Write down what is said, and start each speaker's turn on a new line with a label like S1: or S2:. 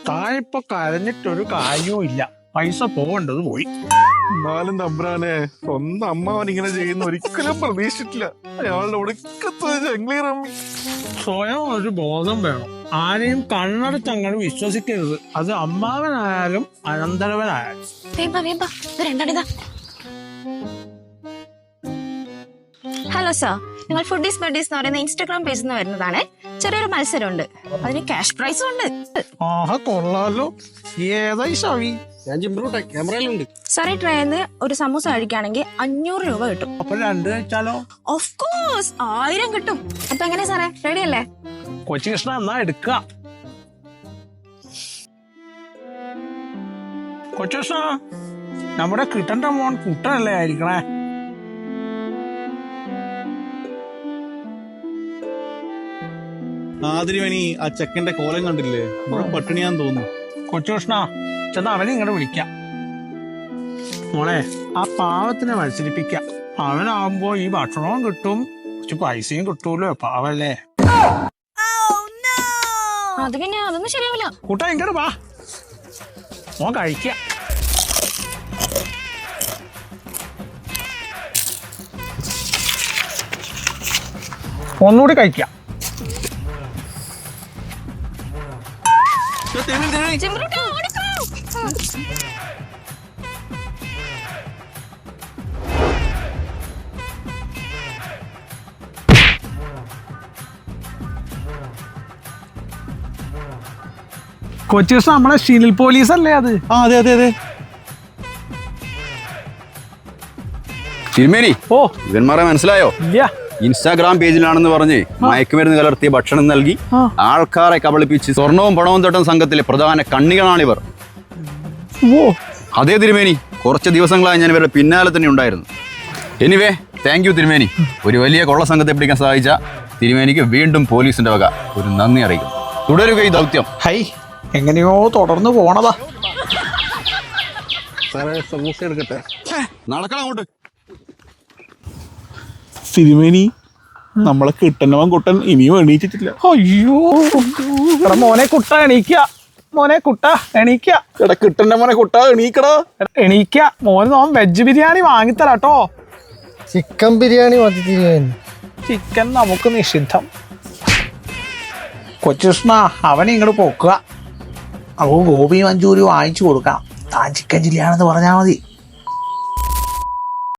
S1: താനിപ്പൊ കരഞ്ഞിട്ടൊരു കാര്യവും ഇല്ല. പൈസ പോവേണ്ടത് പോയി.
S2: എന്നാലും തമ്പ്രാനെ, സ്വന്തം അമ്മാവൻ ഇങ്ങനെ ചെയ്യുന്ന ഒരിക്കലും പ്രതീക്ഷിച്ചിട്ടില്ല. അയാളുടെ ഒടുക്കത്തെ ജംഗ്ലീറമ്മി.
S1: സ്വയം ഒരു ബോധം വേണം. ആരെയും കണ്ണടച്ചങ്ങനെ വിശ്വസിക്കരുത്. അത് അമ്മാവനായാലും അനന്തരവനായാലും.
S3: ഹലോ സർ, നിങ്ങൾ ഫുഡീസ് ബഡീസ് എന്ന് പറയുന്ന ഇൻസ്റ്റാഗ്രാം പേജിൽ നിന്ന് വരുന്നതാണ്. ചെറിയൊരു മത്സരമുണ്ട്, അതിന് ക്യാഷ് പ്രൈസും ഉണ്ട്.
S1: ആഹാ, കൊള്ളാലോ. ഏതായി ഷവി?
S4: ഞാൻ ജിംബ്രൂട്ടെ ക്യാമറയിലുണ്ട്.
S3: സാറേ, ട്രെയിനിൽ ഒരു സമൂസ കഴിക്കുകയാണെങ്കിൽ 500 രൂപ കിട്ടും.
S1: അപ്പൊ 2 കഴിച്ചാലോ?
S3: ഓഫ് കോഴ്സ് 1000 കിട്ടും. അപ്പൊ എങ്ങനെ സാറേ, റെഡി അല്ലേ?
S1: കൊച്ചി കൃഷ്ണ, എന്നാ എടുക്ക. കൊച്ചു കൃഷ്ണ, നമ്മുടെ കിട്ടന്റെ മോൻ കുട്ടനല്ലേ ആയിരിക്കണേ?
S4: ആതിരിവനി ആ ചെക്കന്റെ കോലം കണ്ടില്ലേ? പട്ടിണിയാന്ന് തോന്നുന്നു.
S1: കൊച്ചു കൃഷ്ണ, ചെന്ന് അവനെ ഇങ്ങോട്ട് വിളിക്കാം. മോളെ, ആ പാവത്തിനെ മത്സരിപ്പിക്കാം. അവനാവുമ്പോ ഈ ഭക്ഷണവും കിട്ടും, കുറച്ച് പൈസയും കിട്ടൂലോ. പാവല്ലേ.
S3: അത് പിന്നെ അതൊന്നും ശരിയാവില്ല.
S1: കൂട്ട ഇങ്ങോട്ട് വാ, മോൻ കഴിക്ക. ഒന്നുകൂടി കഴിക്കാം. കൊച്ചി കൃഷ്ണ, നമ്മളെ ഷീനിൽ പോലീസ് അല്ലേ അത്?
S4: അതെ അതെ അതെ.
S5: തിരുമേനി,
S1: ഓ
S5: ഇവന്മാരെ മനസ്സിലായോ?
S1: ഇല്ല.
S5: ഇൻസ്റ്റാഗ്രാം പേജിലാണെന്ന് പറഞ്ഞ് മയക്കുമരുന്ന് കലർത്തിയ ഭക്ഷണം നൽകി ആൾക്കാരെ കബളിപ്പിച്ച് സ്വർണവും പണവും തൊട്ടുന്ന സംഘത്തിലെ പ്രധാന കണ്ണികളാണിവർ.
S1: ഓ,
S5: അതേ തിരുമേനി, കുറച്ച് ദിവസങ്ങളായി ഞാൻ ഇവരുടെ പിന്നാലെ തന്നെ ഉണ്ടായിരുന്നു. എനിവേ, താങ്ക് യു തിരുമേനി. ഒരു വലിയ കൊള്ള സംഘത്തെ പിടിക്കാൻ സഹായിച്ച തിരുമേനിക്ക് വീണ്ടും പോലീസിന്റെ വക ഒരു നന്ദി അറിയിക്കും. തുടരുക ഈ ദൗത്യം.
S1: ഹൈ, എങ്ങനെയോ തുടർന്ന് പോണതാ.
S2: സാറേ, സമൂസ എടുക്കട്ടെ?
S5: നടക്കണം അങ്ങോട്ട്.
S2: തിരുമേനി, നമ്മളെ കിട്ടന്നവൻ കുട്ടൻ ഇനിയും എണീറ്റിട്ടില്ല.
S1: അയ്യോ, എടാ മോനെ കുട്ട എണീക്ക. മോനെ കുട്ട എണീക്ക.
S2: എടാ കിട്ടന്റെ മോനെ കുട്ടാ, എണീക്കടാ.
S1: എണീക്ക മോന്. നോൻ വെജ് ബിരിയാണി വാങ്ങിത്തരാട്ടോ.
S6: ചിക്കൻ ബിരിയാണി മതി തിരുമേനി.
S1: ചിക്കൻ നമുക്ക് നിഷിദ്ധം. കൊച്ചുകൃഷ്ണ, അവനെ ഇങ്ങോട്ട് പോക്കുക. അവ ഗോപി മഞ്ചൂരി വാങ്ങിച്ചു കൊടുക്കാം. താൻ ചിക്കൻ ചില്ലിയാണെന്ന് പറഞ്ഞാൽ മതി.